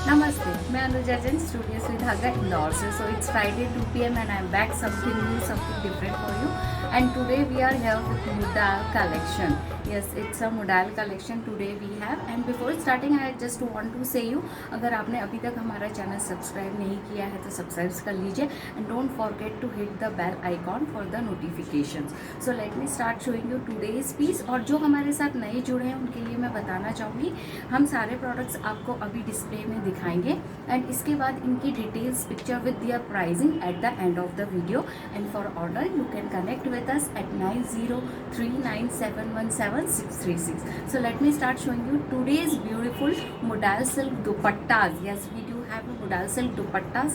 Namaste, मैं Anuja Jain studio से धागा इंदौर से. So it's Friday 2 p.m. and I'm back something new, something different for you. And today we are here with Modal collection. Yes, it's a Modal collection today we have. And before starting, I just want to say you, अगर आपने अभी तक हमारा channel subscribe नहीं किया है तो subscribe कर लीजिए. And don't forget to hit the bell icon for the notifications. So let me start showing you today's piece. और जो हमारे साथ नए जुड़े हैं उनके लिए मैं बताना चाहूँगी, हम सारे प्रोडक्ट्स आपको अभी डिस्प्ले में दिखाएंगे एंड इसके बाद इनकी details picture with their pricing at the end of the video. And for order you can connect with us at 9039717636. So let me start showing you today's beautiful modal silk dupattas. Yes, we do have modal silk dupattas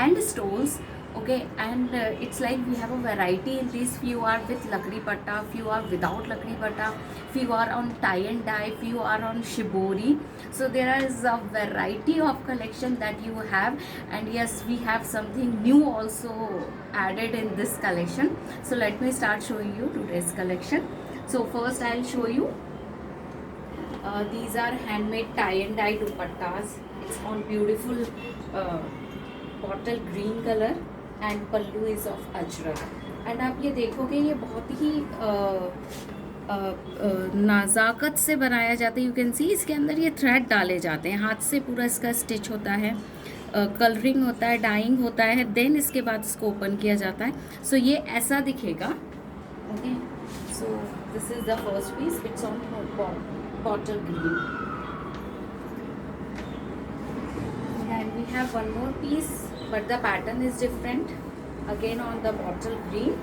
and stoles. Okay, and it's like we have a variety in this. Few are with lakdi patta, few are without lakdi patta, few are on tie and dye, few are on shibori. So there is a variety of collection that you have, and yes, we have something new also added in this collection. So let me start showing you today's collection. So first I'll show you these are handmade tie and dye dupattas. It's on beautiful bottle green color and pallu is of Ajrak. And आप ये देखोगे ये बहुत ही नाज़ाकत से बनाया जाता है. You can see इसके अंदर ये थ्रेड डाले जाते हैं, हाथ से पूरा इसका स्टिच होता है, कलरिंग होता है, डाइंग होता है, देन इसके बाद इसको ओपन किया जाता है. सो ये ऐसा दिखेगा. Okay, so this is the first piece. It's on bottle green and we have one more piece but the pattern is different again on the bottle green.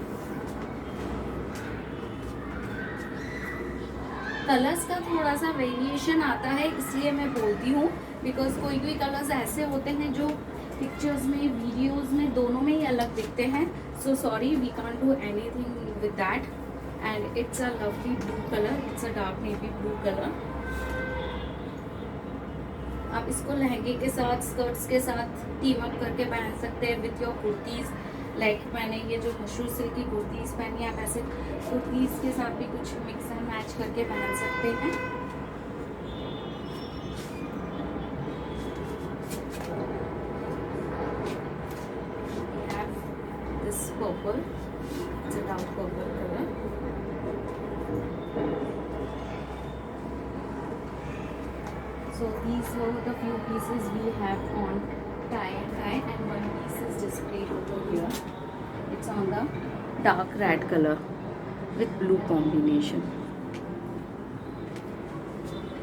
Colours का थोड़ा सा वेरिएशन आता है, इसलिए मैं बोलती हूँ बिकॉज कोई कोई कलर्स ऐसे होते हैं जो पिक्चर्स में वीडियोस में दोनों में ही अलग दिखते हैं. So sorry, we can't do anything with that. And it's a lovely blue colour, it's a dark navy blue colour. आप इसको लहंगे के साथ, स्कर्ट्स के साथ टीम अप करके पहन सकते हैं विथ योर कुर्तीज़. लाइक मैंने ये जो मशहूर सिल्क की कुर्तीज़ पहनी, आप ऐसे कुर्तीज़ के साथ भी कुछ मिक्स एंड मैच करके पहन सकते हैं. We have this purple, it's a dark purple color. So these were the few pieces we have on tie and dye, and one piece is displayed over here. It's on the dark red color with blue combination.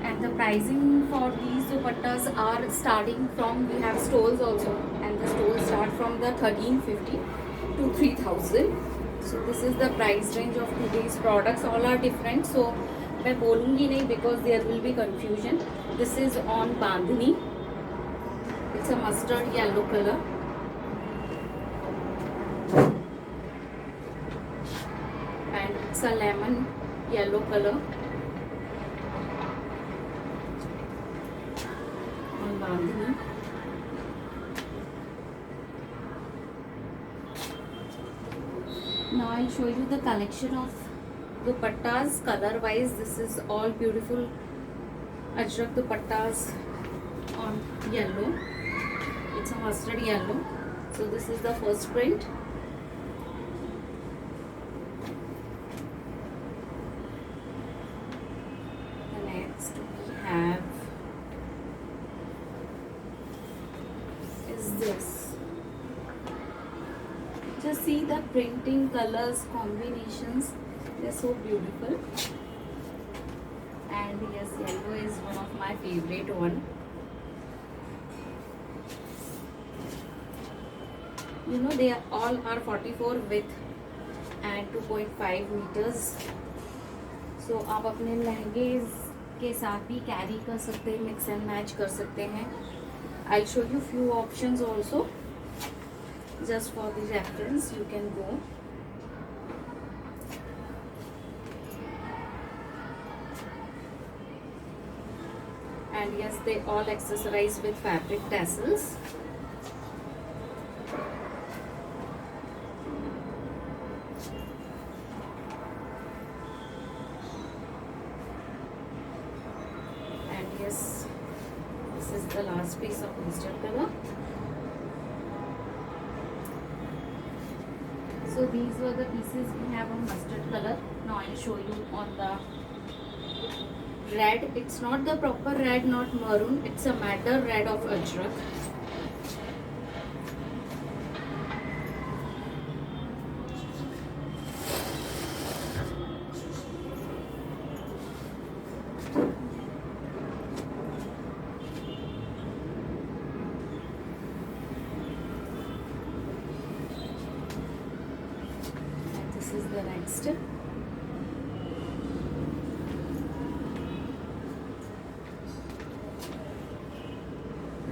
And the pricing for these dupattas are starting from, we have stoles also, and the stoles start from the 1350 to 3000. So this is the price range of today's products. All are different, so मैं बोलूँगी नहीं because there will be confusion. This is on bandhani. It's a mustard yellow colour and it's a lemon yellow colour on bandhani. Now I'll show you the collection of dupattas color wise. This is all beautiful ajrak dupattas on yellow. It's a mustard yellow. So this is the first print. The next we have is this. Just see the printing, colors, combinations. They're so beautiful. And yes, yellow is one of my favorite one. You know, they all are 44 width and 2.5 meters. So आप अपने लहंगे के साथ भी carry कर सकते हैं, mix and match कर सकते हैं. I'll show you few options also. Just for the reference, you can go. And yes, they all accessorize with fabric tassels. And yes, this is the last piece piece of mustard color. So these were the pieces we have on mustard color. Now I'll show you on the red. It's not the proper red, not maroon. It's a madder red of Ajrak. This is the next.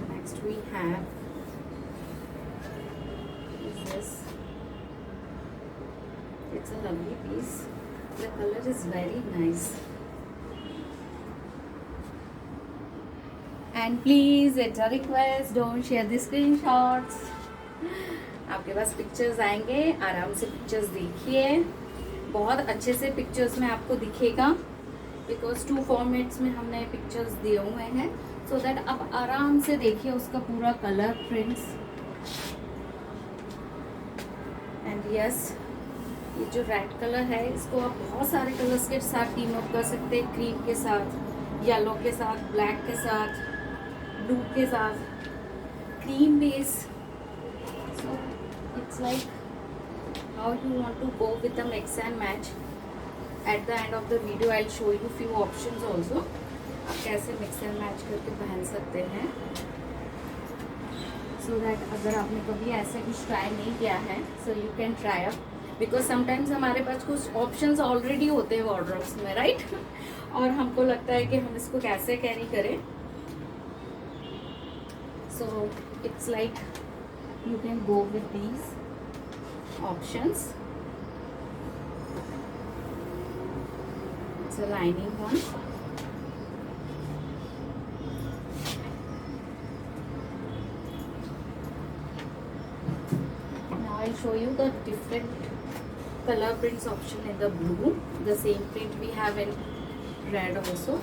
Next we have is this. It's a lovely piece. The color is very nice. And please, it's a request, don't share the screenshots. आपके पास pictures आएंगे, आराम से pictures देखिए, बहुत अच्छे से pictures में आपको दिखेगा, बिकॉज 2 फॉर्मेट्स में हमने पिक्चर्स दिए हुए हैं, सो दैट आप आराम से देखिए उसका पूरा कलर प्रिंट्स. एंड यस, ये जो रेड कलर है इसको आप बहुत सारे कलर्स के साथ टीम अप कर सकते हैं. क्रीम के साथ, येलो के साथ, ब्लैक के साथ, ब्लू के साथ, cream base. So it's like how you want to go with the mix and match. At the end of the video I'll show you few options also. आप कैसे mix and match करके पहन सकते हैं, so that अगर आपने कभी ऐसे कुछ ट्राई नहीं किया है, so you can try up. Because sometimes हमारे पास कुछ options already होते हैं wardrobes में, right? और हमको लगता है कि हम इसको कैसे कैरी करें. So it's like you can go with these options. It's a lining one. Now I'll show you the different color prints option in the blue. The same print we have in red also.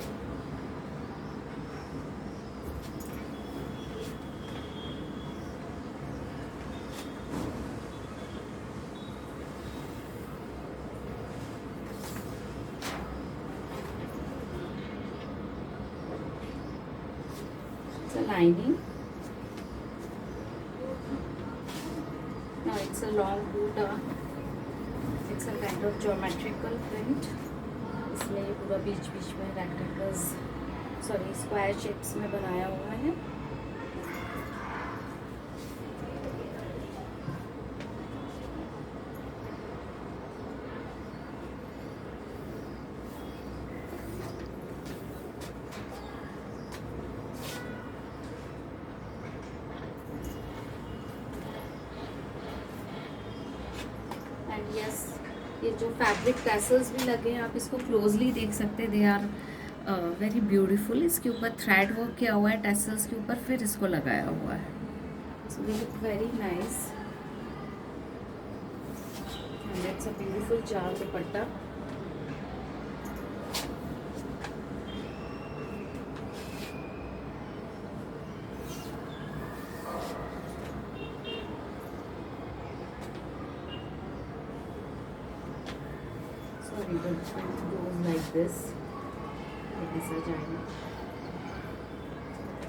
It's a lining. Now it's a long booty. It's a kind of geometrical print. इसमें ये पूरा बीच बीच में rectangles, sorry square shapes में बनाया हुआ है. And yes, ये जो फैब्रिक टैसल्स भी लगे हैं, आप इसको क्लोजली देख सकते हैं. They are very beautiful. इसके ऊपर थ्रेड वर्क किया हुआ है टैसल्स के ऊपर, फिर इसको लगाया हुआ है. So they look very nice. And it's a beautiful jaal dupatta. Sorry, the print goes like this. ऐसा जाएगा.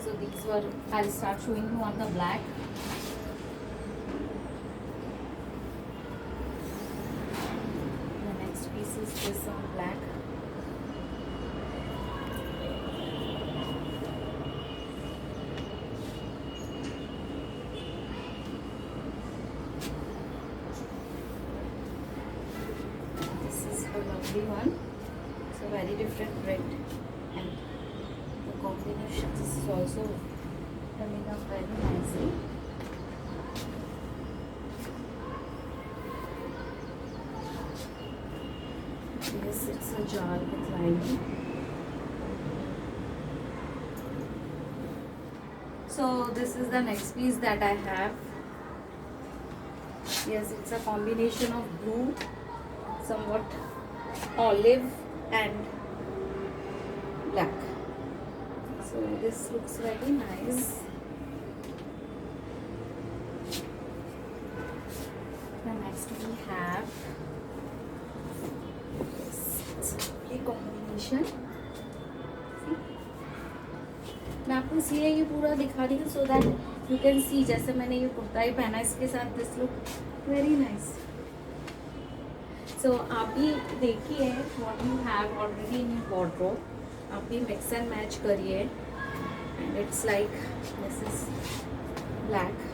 So these were, I'll start showing you on the black. The next piece is this on black. Lovely one. It's a very different print, and the combinations is also coming up very nicely. Yes, it's a jar with lining. So this is the next piece that I have. Yes, it's a combination of blue, somewhat olive and black. So this looks very nice. have this combination. मैं आपको इसलिए ये पूरा दिखा रही हूँ so that you can see. जैसे मैंने ये कुर्ता ही पहना है इसके साथ, दिस लुक वेरी नाइस. सो आप भी देखिए what you have already in your wardrobe. आप भी मिक्स एंड मैच करिए. And it's like this is black.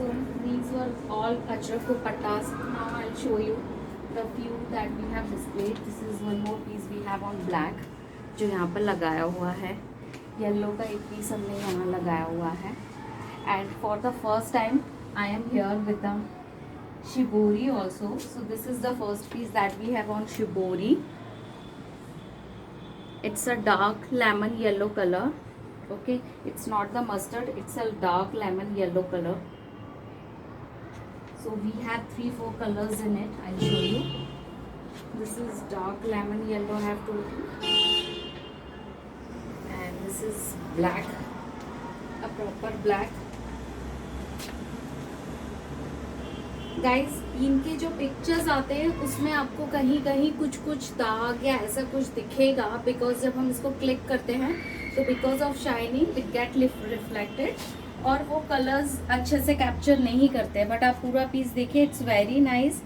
So these were all Ajrak dupattas. Now I'll show you the few that we have displayed. This is one more piece we have on black, जो यहाँ पर लगाया हुआ है. Yellow का एक piece हमने यहाँ लगाया हुआ है. And for the first time I am here with the shibori also. So this is the first piece that we have on shibori. It's a dark lemon yellow color. Okay, it's not the mustard, it's a dark lemon yellow color. So we have 3-4 colors in it. I'll show you. This is dark lemon yellow I have told you. And this is black, a proper black. Guys, इनके जो pictures आते हैं उसमें आपको कहीं कहीं कुछ कुछ दाग या ऐसा कुछ दिखेगा, बिकॉज जब हम इसको क्लिक करते हैं तो because of shining it get reflected और वो कलर्स अच्छे से कैप्चर नहीं करते. बट आप पूरा पीस देखिए, इट्स वेरी नाइस.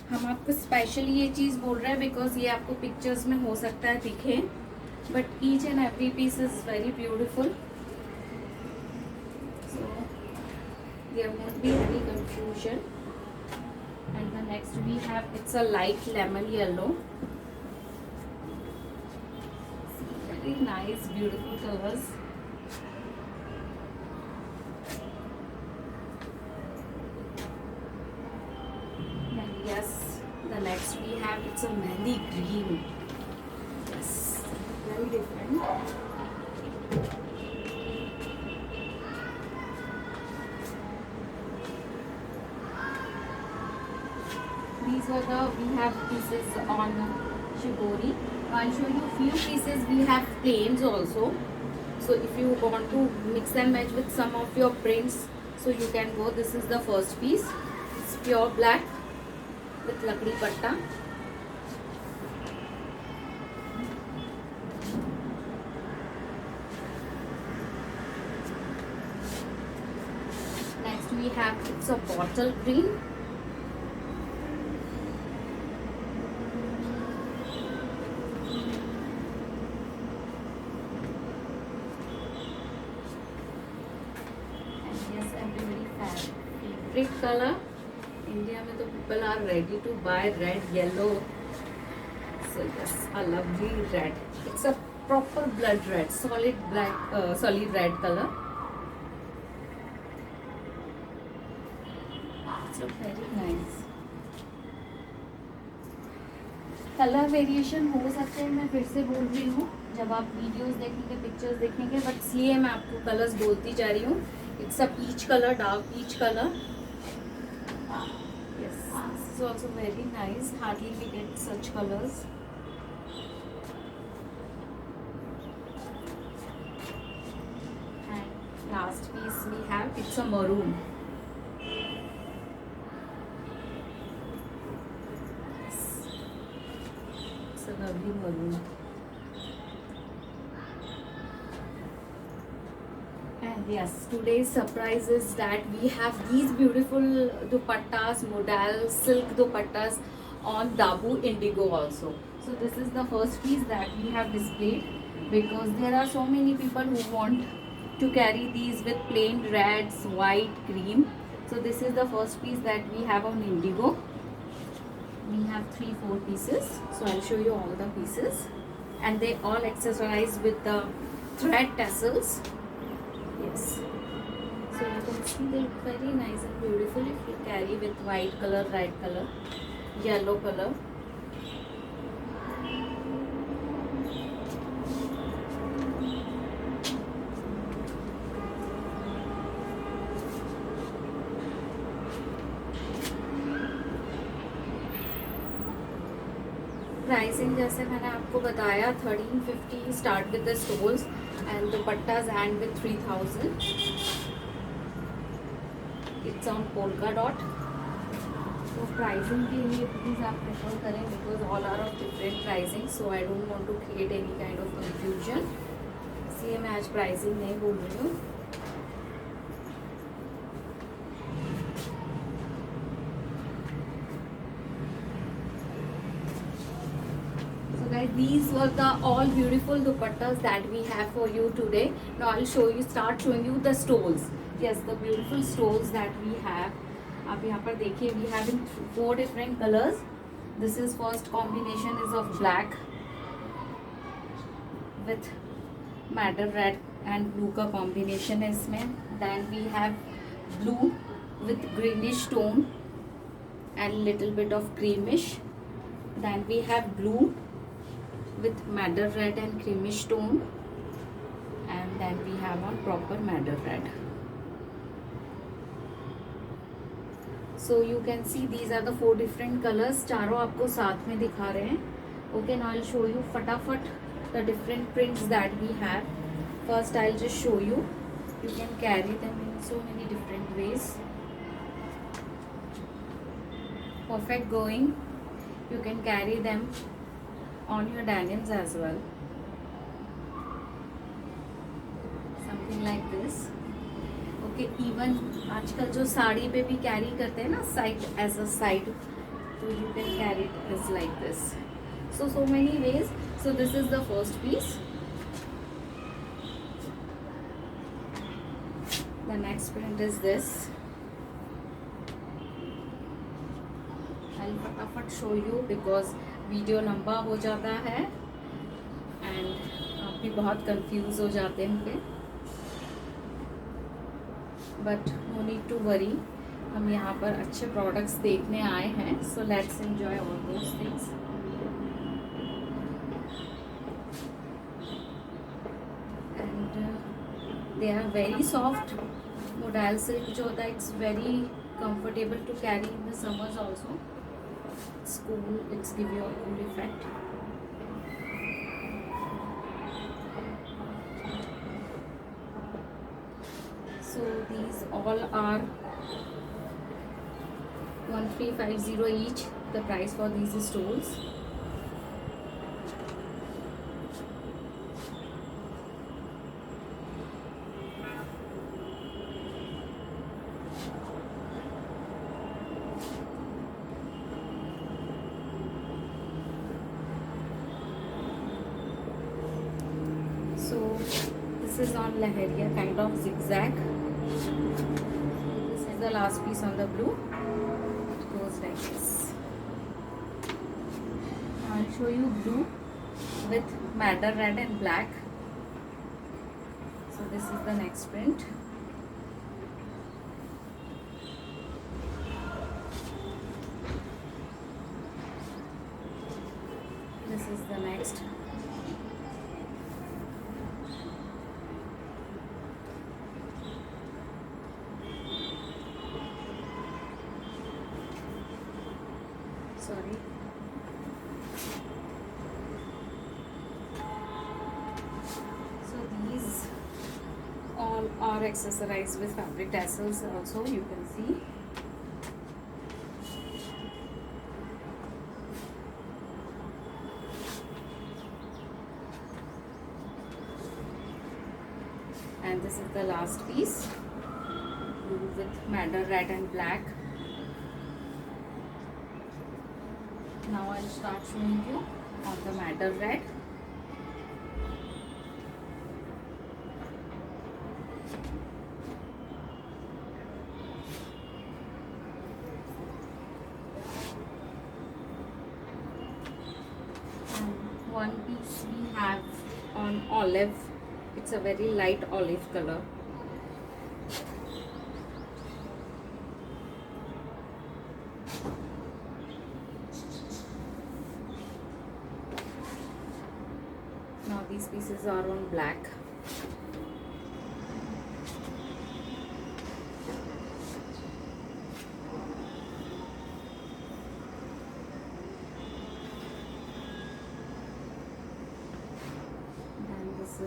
हम आपको स्पेशली ये चीज़ बोल रहे हैं बिकॉज ये आपको पिक्चर्स में हो सकता है दिखे, but each and every piece is very beautiful. So there won't be any confusion. And the next we have, it's a light lemon yellow. Very nice, beautiful colors. And yes, the next we have, it's a mehndi green. Yes, very different. These were the, we have pieces on shibori. I'll show you few pieces we have plains also. So if you want to mix and match with some of your prints, so you can go. This is the first piece. It's pure black with lakdi patta. Next we have, it's a bottle green. Favorite color. India में तो people are ready to buy red, yellow. So yes, a lovely red. It's a proper blood red, solid black, solid red color. So very nice. Colour variation हो सकते हैं, मैं फिर से बोल रही हूँ, जब आप वीडियोस देखेंगे, पिक्चर्स देखेंगे, बट इसलिए मैं आपको कलर्स बोलती जा रही हूँ. It's a peach color, dark peach color. Yes, this is also very nice. Hardly we get such colors. And last piece we have, it's a maroon. Yes. It's a lovely maroon. And yes, today's surprise is that we have these beautiful dupattas, modal silk dupattas on Dabu Indigo also. So this is the first piece that we have displayed, because there are so many people who want to carry these with plain reds, white, cream. So this is the first piece that we have on Indigo. We have 3-4 pieces. So I'll show you all the pieces, and they all accessorize with the thread tassels. Yes, so you can see they look very nice and beautiful if you carry with white color, red color, yellow color. Pricing जैसे मैंने आपको बताया 1350 start with the stoles and dupattas and with 3000. इट्स ऑन polka dot. तो pricing के लिए please आप प्रेफर करें because all are of different pricing, so I don't want to create any kind of confusion. इसलिए मैं आज प्राइसिंग नहीं बोल रही हूँ. So guys, these were the all beautiful dupattas that we have for you today. Now I'll start showing you the stoles. Yes, the beautiful stoles that we have. आप यहाँ पर देखिए, we have in 4 different colors. This is first combination is of black with madder red and blue का combination है इसमें. Then we have blue with greenish tone and little bit of creamish. Then we have blue with madder red and creamish tone, and then we have on proper madder red. So you can see these are the 4 different colors. चारों आपको साथ में दिखा रहे हैं. Okay, now I'll show you फटाफट the different prints that we have. First I'll just show you. You can carry them in so many different ways. Perfect going. You can carry them on your denims as well. Something like this. Okay, even आजकल जो साड़ी पे भी carry करते हैं ना side as a side, तो you can carry it is like this. So many ways. So this is the first piece. The next print is this. I'll फटाफट show you because video लंबा हो जाता है and आप भी बहुत confuse हो जाते होंगे. But no need to worry, हम यहाँ पर अच्छे प्रोडक्ट्स देखने आए हैं. So let's enjoy all those things. And they are very soft. Modal silk जो होता है it's very comfortable to carry in the summers also. It's cool, it's give you a cool effect. So these all are 1350 each, the price for these stoles. So this is on Lahariya kind of zigzag. This is the last piece on the blue. It goes like this. I'll show you blue with madder red and black. So this is the next print. This is the next. Sorry. So these all are accessorized with fabric tassels also, you can see. And this is the last piece, blue with madder red and black. Now I'll start showing you on the madder red. And one piece we have on olive. It's a very light olive color. Now these pieces are on black.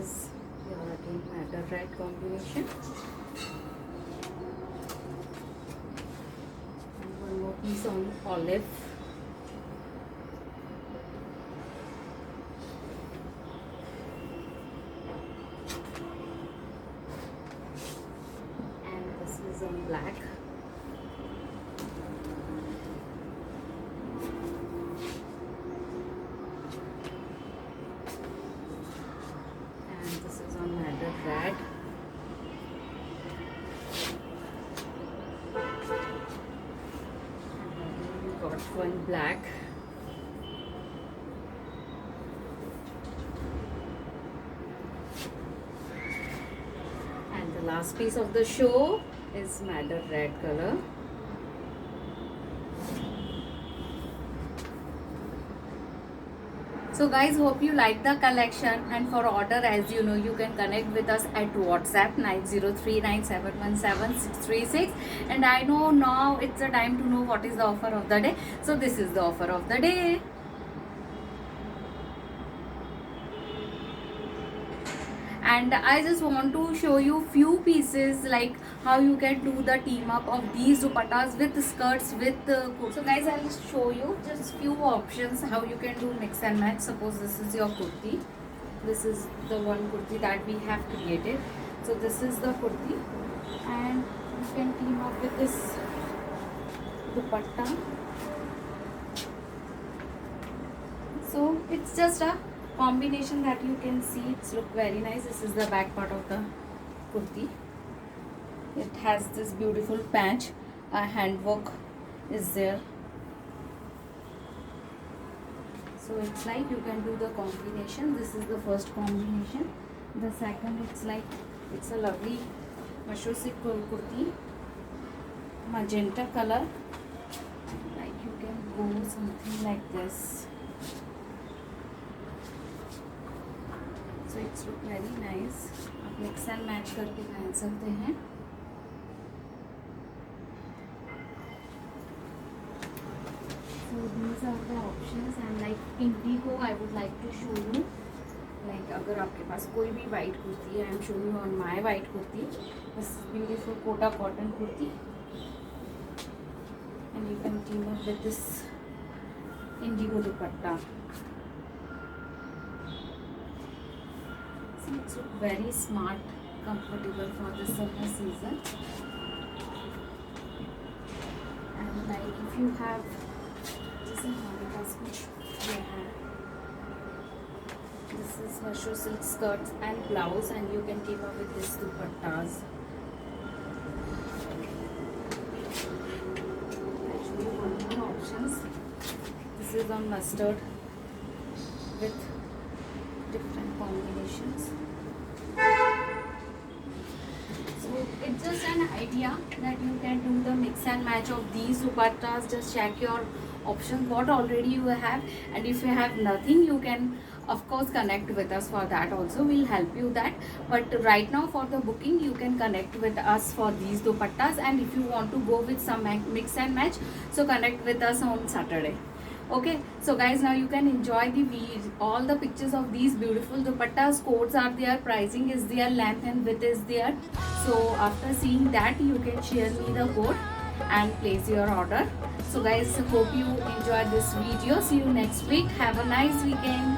is here again madder red combination. And one more piece on olive. And this is on black. This is on madder red. And we got one black. And the last piece of the show is madder red color. So guys, hope you like the collection, and for order, as you know, you can connect with us at WhatsApp 9039717636. And I know now it's a time to know what is the offer of the day. So this is the offer of the day. And I just want to show you few pieces like how you can do the team up of these dupattas with skirts with kurti. So guys, I'll show you just few options how you can do mix and match. Suppose this is your kurti. This is the one kurti that we have created. So this is the kurti, and you can team up with this dupatta. So it's just a combination that you can see. It's look very nice. This is the back part of the kurti. It has this beautiful patch. A handwork is there. So it's like you can do the combination. This is the first combination. The second, it's like it's a lovely mushroom silk kurti, magenta color. Like you can go something like this. So it's look very nice. आप mix and match करके पहन सकते हैं. So these are the options, and like indigo I would like to show you. Like अगर आपके पास कोई भी white kurti है, I am showing you on my white kurti. This is beautiful Kota cotton kurti, and you can team up with this indigo dupatta. It's very smart, comfortable for the summer season. And like if you have this is mushroom silk skirts and blouse, and you can team up with this dupattas. Actually, one more options. This is on mustard with different combinations. So it's just an idea that you can do the mix and match of these dupattas. Just check your options what already you have, and if you have nothing, you can of course connect with us for that also. We'll help you that. But right now for the booking, you can connect with us for these dupattas, and if you want to go with some mix and match, so connect with us on Saturday. Okay, so guys, now you can enjoy the all the pictures of these beautiful dupattas. Codes are there, pricing is there, length and width is there. So after seeing that, you can share me the code and place your order. So guys, hope you enjoyed this video. See you next week. Have a nice weekend.